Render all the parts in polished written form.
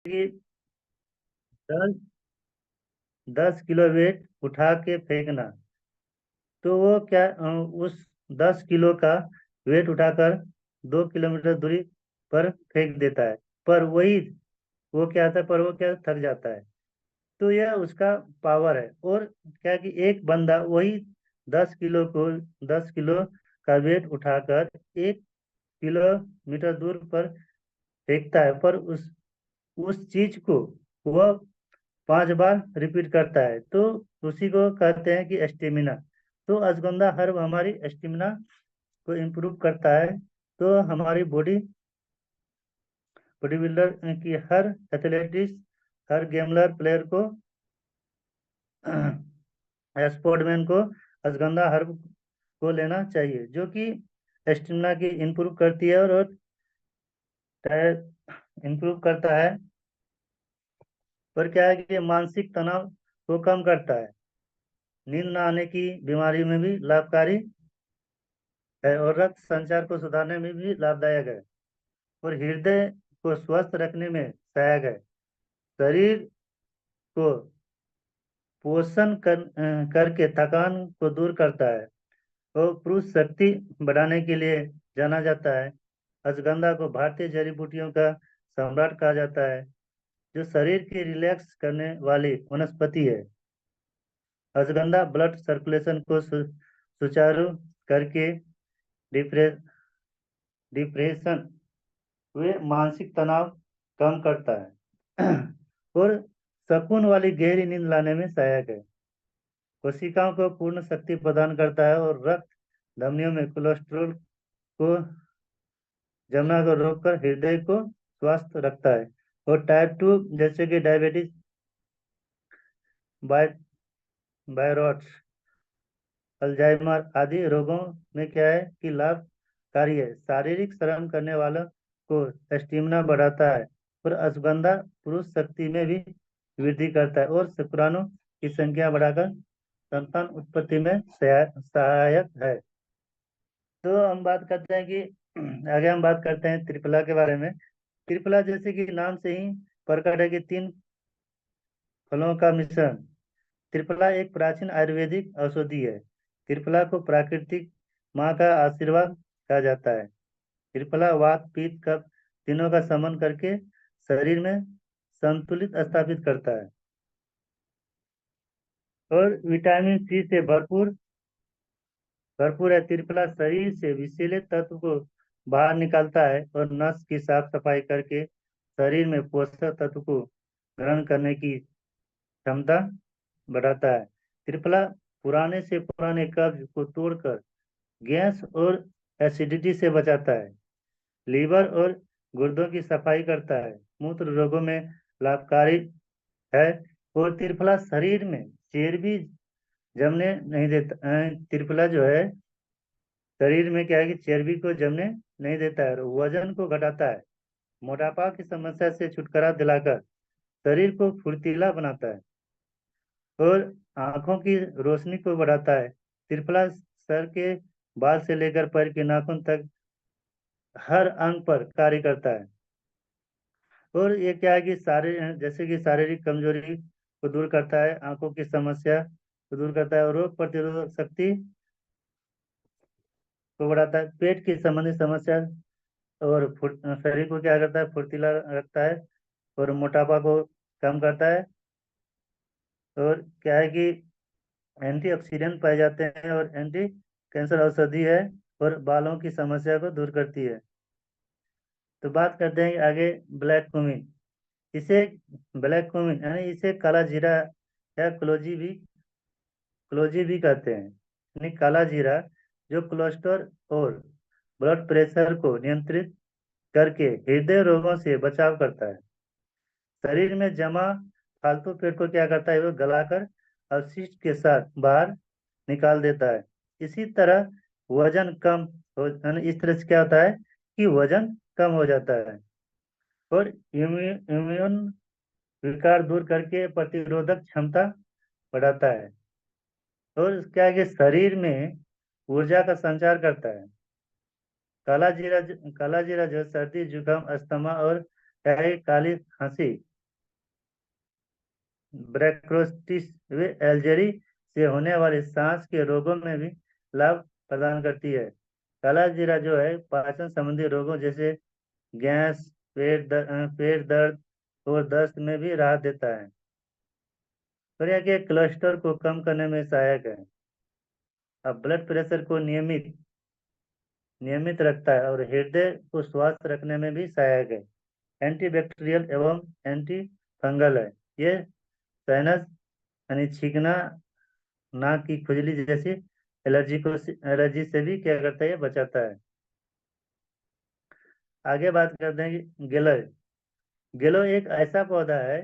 कि 10 10 kilo weight उठा के फेंकना, तो वो क्या उस 10 किलो का वेट उठाकर 2 किलोमीटर दूरी पर फेंक देता है। पर वही वो क्या था पर वो क्या थक जाता है। तो यह उसका पावर है। और क्या कि एक बंदा वही 10 किलो का वेट उठाकर 1 किलोमीटर दूर पर फेंकता है, पर उस चीज को वह 5 बार रिपीट करता है। तो उसी को कहते हैं कि स्टेमिना। तो अश्वगंधा हर्ब हमारी स्टेमिना को इम्प्रूव करता है। तो हमारी बॉडी बिल्डर की हर एथलेटिक्स, हर गेमलर प्लेयर को स्पोर्टमैन को अश्वगंधा हर्ब को लेना चाहिए, जो कि स्टेमिना की इम्प्रूव करती है और इम्प्रूव करता है। पर क्या है कि ये मानसिक तनाव को कम करता है, नींद न आने की बीमारी में भी लाभकारी है और रक्त संचार को सुधारने में भी लाभदायक है और हृदय को स्वस्थ रखने में सहायक है। शरीर को करके थकान को दूर करता है और पुरुष शक्ति बढ़ाने के लिए जाना जाता है। अश्वगंधा को भारतीय जड़ी बूटियों का सम्राट कहा जाता है, जो शरीर की रिलैक्स करने वाली वनस्पति है। अश्वगंधा ब्लड सर्कुलेशन को सुचारू करके डिप्रे, डिप्रेशन वे मानसिक तनाव कम करता है और सुकून वाली गहरी नींद लाने में सहायक है। कोशिकाओं को पूर्ण शक्ति प्रदान करता है और रक्त धमनियों में कोलेस्ट्रॉल को जमना को रोककर हृदय को स्वस्थ रखता है। और टाइप 2 जैसे कि डायबिटीज, बाय बायरॉट्स, अल्जाइमर आदि रोगों में क्या है कि लाभकारी है। शारीरिक श्रम करने वालों को स्टेमिना बढ़ाता है और अश्वगंधा पुरुष शक्ति में भी वृद्धि करता है और शुक्राणु की संख्या बढ़ाकर संतान उत्पत्ति में सहायक है। तो हम बात करते हैं कि आगे हम बात करते हैं त्रिफला के बारे में। त्रिफला जैसे कि नाम से ही प्रकट है कि 3 फलों का मिश्रण। त्रिफला एक प्राचीन आयुर्वेदिक औषधि है। त्रिफला को प्राकृतिक माँ का आशीर्वाद कहा जाता है। त्रिफला वात पित्त कफ तीनों का समन करके शरीर में संतुलित स्थापित करता है और विटामिन सी से भरपूर भरपूर है। त्रिफला शरीर से विषैले तत्व को बाहर निकालता है और नस की साफ सफाई करके शरीर में पोषक तत्व को ग्रहण करने की क्षमता बढ़ाता है। त्रिफला पुराने से पुराने कब्ज को तोड़कर गैस और एसिडिटी से बचाता है। लीवर और गुर्दों की सफाई करता है। मूत्र रोगों में लाभकारी है। और त्रिफला शरीर में चर्बी जमने नहीं देता। त्रिफला जो है शरीर में क्या है कि चर्बी को जमने नहीं देता है और वजन को घटाता है। मोटापा की समस्या से छुटकारा दिलाकर शरीर को फुर्तीला बनाता है और आंखों की रोशनी को बढ़ाता है। त्रिफला सर के बाल से लेकर पैर के नाखून तक हर अंग पर कार्य करता है। और ये क्या है कि जैसे कि शारीरिक कमजोरी को दूर करता है, आंखों की समस्या को दूर करता है और रोग प्रतिरोधक शक्ति को बढ़ाता है। पेट की संबंधित समस्या और शरीर को क्या करता है फुर्तीला रखता है और मोटापा को कम करता है। और क्या है कि एंटीऑक्सीडेंट पाए जाते हैं और एंटी कैंसर औषधि है और बालों की समस्या को दूर करती है। तो बात करते हैं आगे ब्लैक कुमिन। इसे ब्लैक कुमिन यानी इसे काला जीरा या क्लोजी भी कहते हैं। यानी काला जीरा जो कोलेस्ट्रॉल और ब्लड प्रेशर को नियंत्रित करके हृदय रोगों से बचाव करता है। शरीर में जमा फालतू पेट को क्या करता है वो गलाकर अवशिष्ट के साथ बाहर निकाल देता है। इसी तरह वजन कम यानी इस तरह से क्या होता है कि वजन कम हो जाता है और इम्यून विकार दूर करके प्रतिरोधक क्षमता बढ़ाता है और क्या है कि शरीर में ऊर्जा का संचार करता है। काला जीरा काला जीरा जो सर्दी जुकाम अस्थमा और क्या है काली खांसी ब्रैक्रोस्टिस वे एल्जरी से होने वाले सांस के रोगों में भी लाभ प्रदान करती है। काला जीरा जो है पाचन संबंधी रोगों जैसे गैस, पेट दर्द और दस्त में भी राहत देता है। और यह के कोलेस्ट्रॉल को कम करने में सहायक है। अब ब्लड प्रेशर को नियमित रखता है और हृदय को स्वस्थ रखने में भी सहायक है। एंटीबैक्टीरियल एवं एंटी फंगल है। ये साइनस यानी छींकना, नाक की खुजली जैसी एलर्जी से भी क्या करता है, ये बचाता है। आगे बात करते हैं कि गिलोय। गिलोय एक ऐसा पौधा है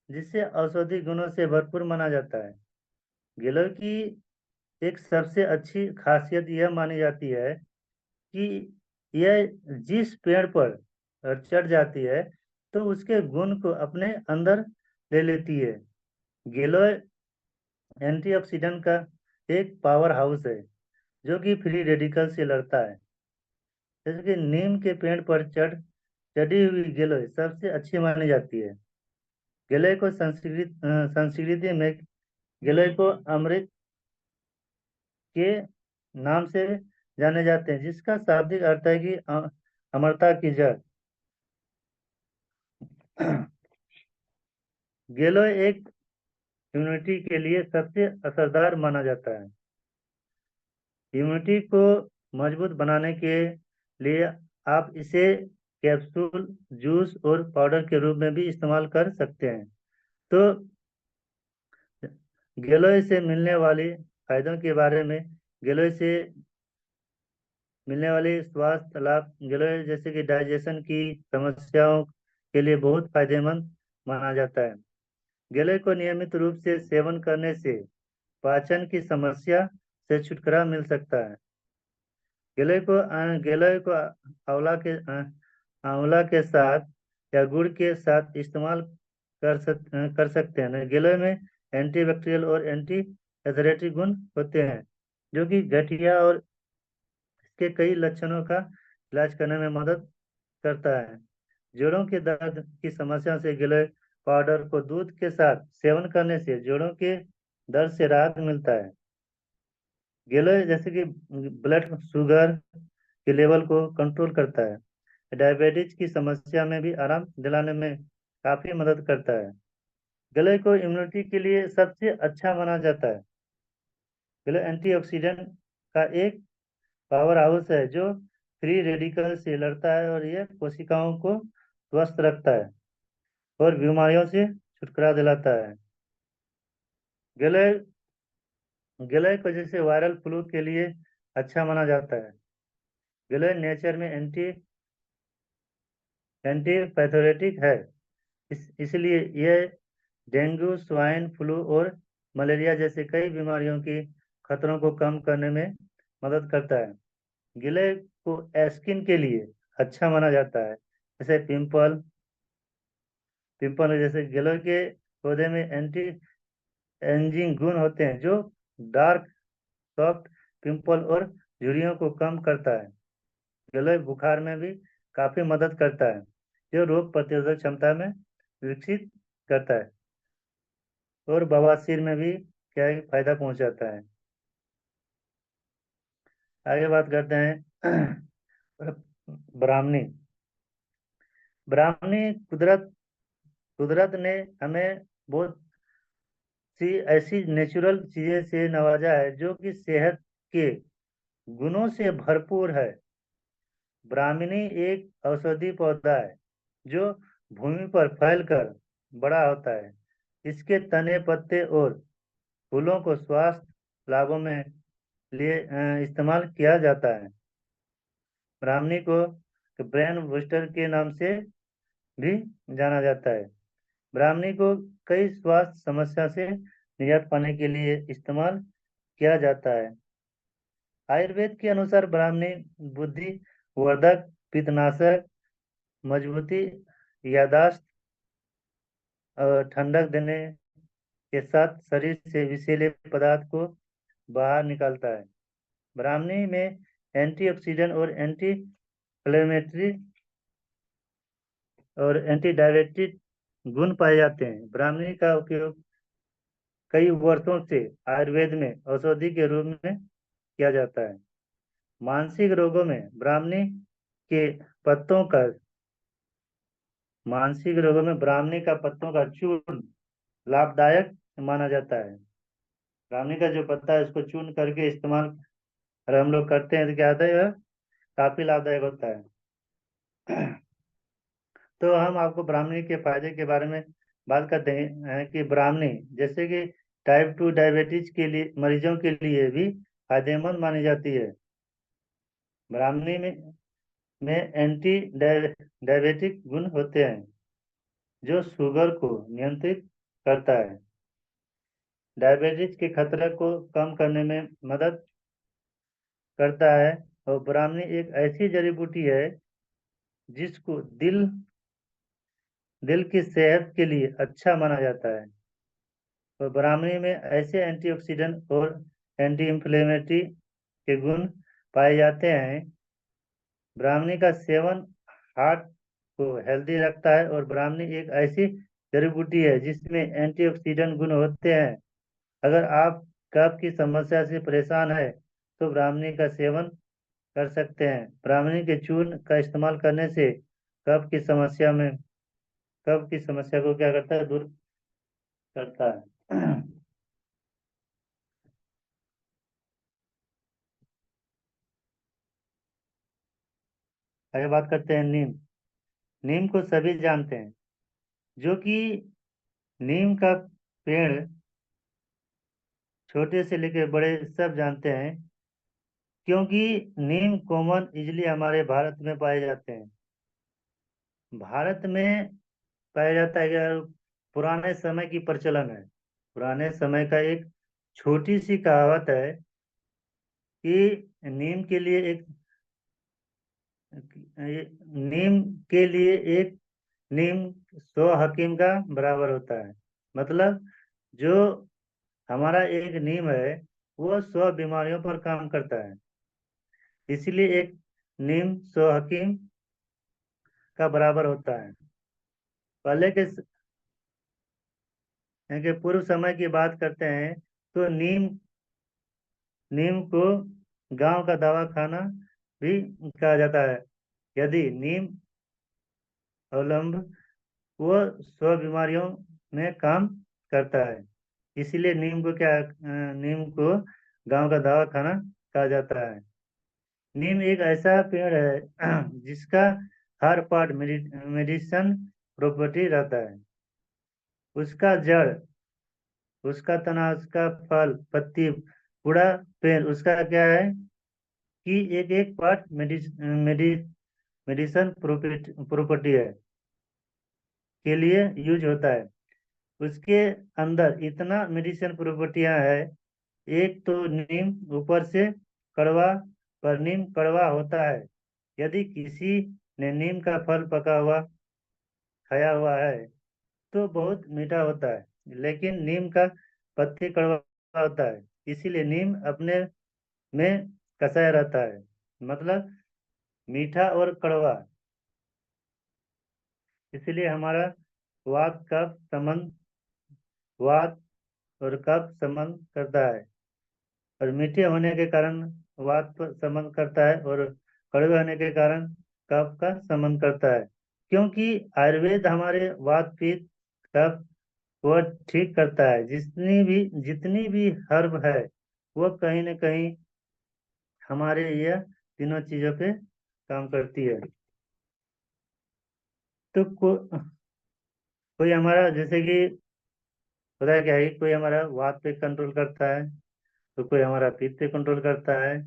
जिसे औषधि गुणों से भरपूर माना जाता है। गिलोय की एक सबसे अच्छी खासियत यह मानी जाती है कि यह जिस पेड़ पर चढ़ जाती है तो उसके गुण को अपने अंदर ले लेती है। गिलोय एंटीऑक्सीडेंट का एक पावर हाउस है जो कि फ्री रेडिकल से लड़ता है। जैसे कि नीम के पेड़ पर चढ़ी हुई गिलोय सबसे अच्छी मानी जाती है। गिलोय को संस्कृति में गिलोय को अमृत के नाम से जाने जाते हैं, जिसका शाब्दिक अर्थ है कि अमरता की जड़। गिलोय एक इम्यूनिटी के लिए सबसे असरदार माना जाता है। इम्यूनिटी को मजबूत बनाने के लिए आप इसे कैप्सूल, जूस और पाउडर के रूप में भी इस्तेमाल कर सकते हैं। तो गिलोय से मिलने वाली फायदों के बारे में, गिलोय से मिलने वाले स्वास्थ्य लाभ, गिलोय जैसे कि डाइजेशन की समस्याओं के लिए बहुत फायदेमंद माना जाता है। गिलोय को नियमित रूप से सेवन करने से पाचन की समस्या से छुटकारा मिल सकता है। गिलोय को आंवला के साथ या गुड़ के साथ इस्तेमाल कर सकते हैं। गिलोय में एंटीबैक्टीरियल और एंटी एथलेटिक गुण होते हैं जो कि गठिया और इसके कई लक्षणों का इलाज करने में मदद करता है। जोड़ों के दर्द की समस्या से गिलोय पाउडर को दूध के साथ सेवन करने से जोड़ों के दर्द से राहत मिलता है। गिलोय जैसे कि ब्लड शुगर के लेवल को कंट्रोल करता है। डायबिटीज की समस्या में भी आराम दिलाने में काफी मदद करता है। गिलोय को इम्यूनिटी के लिए सबसे अच्छा माना जाता है। गिलोय एंटीऑक्सीडेंट का एक पावर हाउस है जो फ्री रेडिकल से लड़ता है और यह कोशिकाओं को स्वस्थ रखता है और बीमारियों से छुटकारा दिलाता है। गिलोय गिलोय को जैसे वायरल फ्लू के लिए अच्छा माना जाता है। गिलोय नेचर में एंटी पैथोरेटिक है। इसलिए यह डेंगू, स्वाइन फ्लू और मलेरिया जैसे कई बीमारियों की खतरों को कम करने में मदद करता है। गिलोय को स्किन के लिए अच्छा माना जाता है। जैसे पिंपल जैसे गिलोय के पौधे में एंटी एजिंग गुण होते हैं जो डार्क सॉफ्ट पिंपल और झुर्रियों को कम करता है। गिलोय बुखार में भी काफी मदद करता है जो रोग प्रतिरोधक क्षमता में विकसित करता है और बवासीर में भी क्या है, फायदा पहुंचाता है। आगे बात करते हैं ब्राह्मणी। ब्राह्मणी कुदरत कुदरत ने हमें बहुत सी ऐसी नेचुरल चीजें से नवाजा है जो कि सेहत के गुणों से भरपूर है। ब्राह्मणी एक औषधि पौधा है जो भूमि पर फैलकर बड़ा होता है। इसके तने, पत्ते और फूलों को स्वास्थ्य लाभों में लिए इस्तेमाल किया जाता है। ब्राह्मणी को ब्रेन बूस्टर के नाम से भी जाना जाता है। ब्राह्मणी को कई स्वास्थ्य समस्या से निजात पाने के लिए इस्तेमाल किया जाता है। आयुर्वेद के अनुसार ब्राह्मणी बुद्धि वर्धक, पित्तनाशक, मजबूती, यादाश्त और ठंडक देने के साथ शरीर से विषैले पदार्थ को बाहर निकालता है। ब्राह्मणी में एंटीऑक्सीडेंट और एंटी इन्फ्लेमेटरी और एंटी डायबिटिक गुण पाए जाते हैं। ब्राह्मणी का उपयोग कई वर्षों से आयुर्वेद में औषधि के रूप में किया जाता है। मानसिक रोगों में ब्राह्मी के पत्तों का मानसिक रोगों में ब्राह्मी का पत्तों का चूर्ण लाभदायक माना जाता है। ब्राह्मी का जो पत्ता है उसको चूर्ण करके इस्तेमाल अगर हम लोग करते हैं तो क्या होता है, यह काफी लाभदायक होता है। तो हम आपको ब्राह्मणी के फायदे के बारे में बात करते हैं कि ब्राह्मणी जैसे कि टाइप 2 डायबिटीज के लिए मरीजों के लिए भी फायदेमंद मानी जाती है। ब्राह्मणी में एंटी डायबिटिक गुण होते हैं जो शुगर को नियंत्रित करता है, डायबिटीज के खतरे को कम करने में मदद करता है। और ब्राह्मणी एक ऐसी जड़ी बूटी है जिसको दिल की सेहत के लिए अच्छा माना जाता है। और ब्राह्मणी में ऐसे एंटीऑक्सीडेंट और एंटी इंफ्लेमेटरी के गुण पाए जाते हैं। ब्राह्मणी का सेवन हार्ट को हेल्दी रखता है और ब्राह्मणी एक ऐसी जड़ी बूटी है जिसमें एंटीऑक्सीडेंट गुण होते हैं। अगर आप कफ की समस्या से परेशान है तो ब्राह्मणी का सेवन कर सकते हैं। ब्राह्मणी के चूर्ण का इस्तेमाल करने से कफ की समस्या में कफ की समस्या को क्या करता है, दूर करता है। आगे बात करते हैं नीम। नीम को सभी जानते हैं, जो कि नीम का पेड़ छोटे से लेकर बड़े सब जानते हैं, क्योंकि नीम कॉमन इजली हमारे भारत में पाए जाते हैं। भारत में पाया जाता है कि पुराने समय की प्रचलन है। पुराने समय का एक छोटी सी कहावत है कि नीम के लिए एक नीम के लिए एक नीम 100 हकीम का बराबर होता है। मतलब जो हमारा एक नीम है वो 100 बीमारियों पर काम करता है, इसलिए एक नीम 100 हकीम का बराबर होता है। पहले के पूर्व समय की बात करते हैं तो नीम को गांव का दवा खाना भी कहा जाता है। यदि नीम अवलंब वो 100 बीमारियों में काम करता है, इसीलिए नीम को गांव का दवा खाना कहा जाता है। नीम एक ऐसा पेड़ है जिसका हर पार्ट मेडिसन प्रॉपर्टी रहता है। उसका जड़, उसका तना, उसका फल, पत्ती, पूरा पेड़ उसका क्या है कि एक एक पार्ट मेडिसन प्रॉपर्टी है के लिए यूज होता है। उसके अंदर इतना मेडिसिन प्रॉपर्टियां है। एक तो नीम ऊपर से कड़वा, पर नीम कड़वा होता है। यदि किसी ने नीम का फल पका हुआ खाया हुआ है तो बहुत मीठा होता है, लेकिन नीम का पत्ती कड़वा होता है। इसीलिए नीम अपने में कसाया रहता है, मतलब मीठा और कड़वा। इसलिए हमारा वात कफ संबंध वात और कफ संबंध करता है, और मीठे होने के कारण वात पर संबंध करता है, और कड़वे होने के कारण कफ का संबंध करता है। क्योंकि आयुर्वेद हमारे वात पित्त कफ को ठीक करता है। जितनी भी हर्ब है वो कहीं न कहीं हमारे यह तीनों चीजों पे काम करती है। तो कोई हमारा जैसे कि पता है क्या है, कोई हमारा वात पे कंट्रोल करता है, तो कोई हमारा पित्त पे कंट्रोल करता है,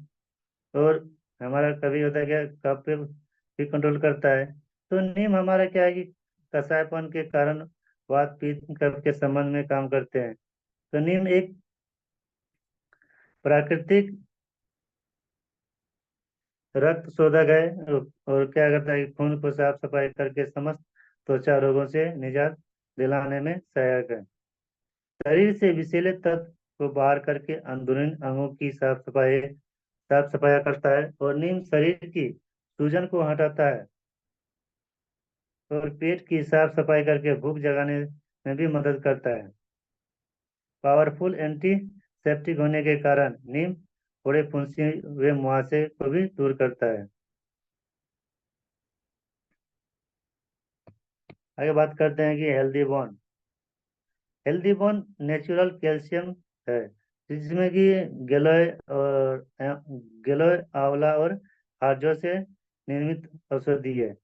और हमारा कभी होता है क्या, कफ पे भी कंट्रोल करता है। तो नीम हमारा क्या है कि कसायपन के कारण वात पित्त कफ के संबंध में काम करते हैं। तो नीम एक प्राकृतिक रक्त शोधक है, और क्या करता है कि खून को साफ सफाई करके समस्त त्वचा रोगों से निजात दिलाने में सहायक है। शरीर से विषैले तत्व को बाहर करके अंदरूनी अंगों की साफ सफाई करता है, और नीम शरीर की सूजन को हटाता है, और पेट की साफ सफाई करके भूख जगाने में भी मदद करता है। पावरफुल एंटीसेप्टिक होने के कारण नीम थोड़े फुंसी हुए मुहासे को भी दूर करता है। आगे बात करते हैं कि हेल्दी बोन नेचुरल कैल्शियम है, जिसमें कि गिलोय और गिलोय, आंवला और आजो से निर्मित औषधि है।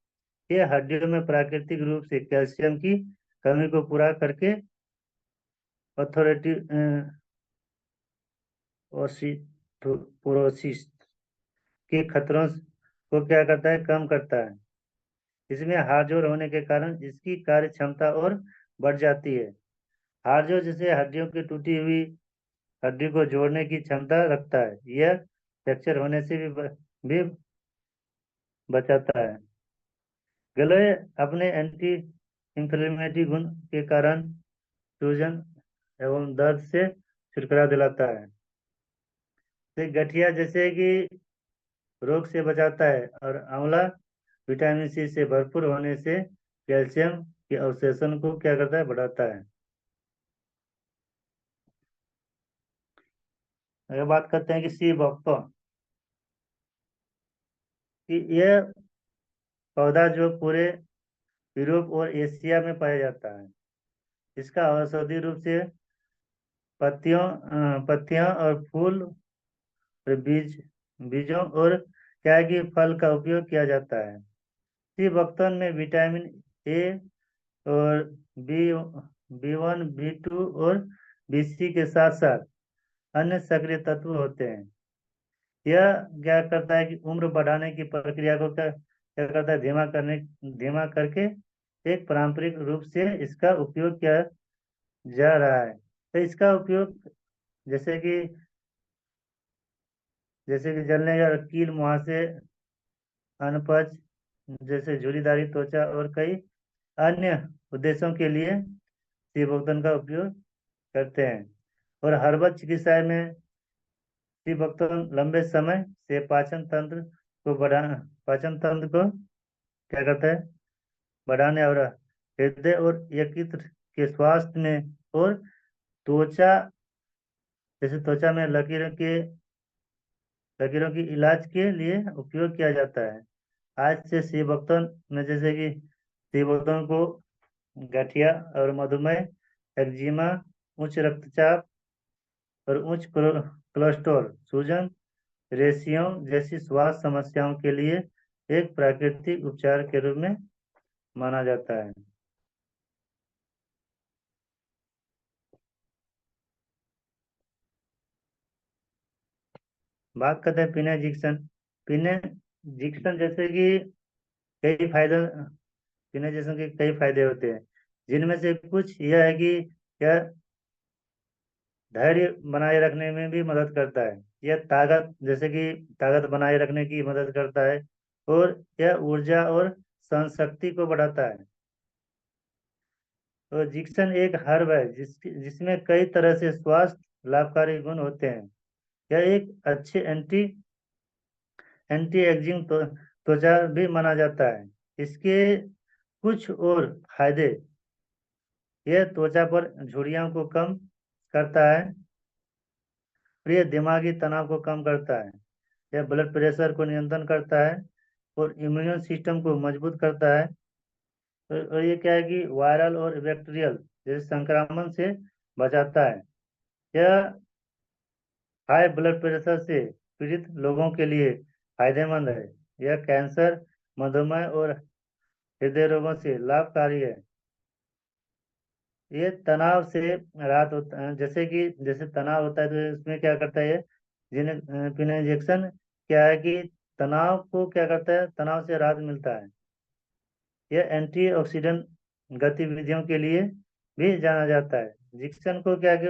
ये हड्डियों में प्राकृतिक रूप से कैल्शियम की कमी को पूरा करके ऑर्थोरेटिव ओस्टियोपोरोसिस के खतरों को क्या करता है, कम करता है। इसमें हाड़जोड़ होने के कारण इसकी कार्य क्षमता और बढ़ जाती है। हाड़जोड़ जैसे हड्डियों की टूटी हुई हड्डी को जोड़ने की क्षमता रखता है। यह फ्रैक्चर होने से भी बचाता है। गलोय अपने एंटी इंफ्लेमेटरी गुण के कारण सूजन एवं दर्द से छुटकारा दिलाता है। तो गठिया जैसे कि रोग से बचाता है, और आंवला विटामिन सी से भरपूर होने से कैल्शियम के अवशोषण को क्या करता है, बढ़ाता है। अगर बात करते हैं कि सी बॉक्टो, कि यह पौधा जो पूरे यूरोप और एशिया में पाया जाता है। इसका औषधि रूप से पत्तियों और फूल और बीजों और क्या है कि फल का उपयोग किया जाता है। सी बख्तौन में विटामिन ए और बी B1 B2 और B3 के साथ साथ अन्य सक्रिय तत्व होते हैं। यह क्या करता है कि उम्र बढ़ाने की प्रक्रिया को क्या करता है, धीमा करके एक पारंपरिक रूप से इसका उपयोग किया जा रहा है। तो इसका उपयोग जैसे कि जलने या कील मुहासे, अनपच जैसे झुर्रीदारी त्वचा और कई अन्य उद्देश्यों के लिए शिवभोक्तन का उपयोग करते हैं। और हर्बल चिकित्सा में शिवभोक्तन लंबे समय से पाचन तंत्र को क्या करता है, बढ़ाने और हृदय और यकृत के स्वास्थ्य में, और त्वचा त्वचा में लकीरों की इलाज के लिए उपयोग किया जाता है। आज से शिव भक्तों में जैसे कि शिव भक्तों को गठिया और मधुमेह, एक्जिमा, उच्च रक्तचाप और उच्च कोलेस्ट्रॉल, सूजन, रेशियों जैसी स्वास्थ्य समस्याओं के लिए एक प्राकृतिक उपचार के रूप में माना जाता है। बात करते हैं पिनेजिक्सन जैसे कि कई फायदे पिनेजिक्सन के कई फायदे होते हैं, जिनमें से कुछ यह है कि यह धैर्य बनाए रखने में भी मदद करता है। यह ताकत बनाए रखने की मदद करता है, और यह ऊर्जा और सहन शक्ति को बढ़ाता है। तो जिक्सन एक हर्ब है जिसमें कई तरह से स्वास्थ्य लाभकारी गुण होते हैं। यह एक अच्छे एंटी एजिंग त्वचा भी माना जाता है। इसके कुछ और फायदे: यह त्वचा पर झुर्रियों को कम करता है, और यह दिमागी तनाव को कम करता है। यह ब्लड प्रेशर को नियंत्रण करता है और इम्यून सिस्टम को मजबूत करता है। और ये क्या है कि वायरल और बैक्टीरियल जैसे संक्रमण से बचाता है। यह हाई ब्लड प्रेशर से पीड़ित लोगों के लिए फायदेमंद है। यह कैंसर, मधुमेह और हृदय रोगों से लाभकारी है। ये तनाव से राहत होता है, जैसे तनाव होता है तो इसमें क्या करता है, जिन्हें इंजेक्शन क्या है कि तनाव को क्या करता है, तनाव से राहत मिलता है। यह एंटीऑक्सीडेंट गतिविधियों के लिए भी जाना जाता है। जिक्सन को क्या कि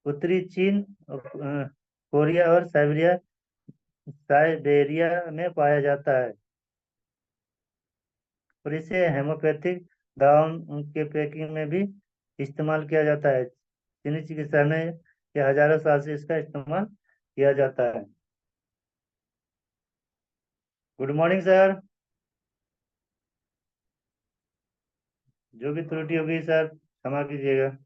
उत्तरी चीन, कोरिया और साइबेरिया में पाया जाता है, और इसे हेमोपैथिक दवाओं के पैकिंग में भी इस्तेमाल किया जाता है। चीनी चिकित्सा में यह हजारों साल से इसका इस्तेमाल किया जाता है। Good morning sir. जो भी त्रुटि होगी सर, क्षमा कीजिएगा।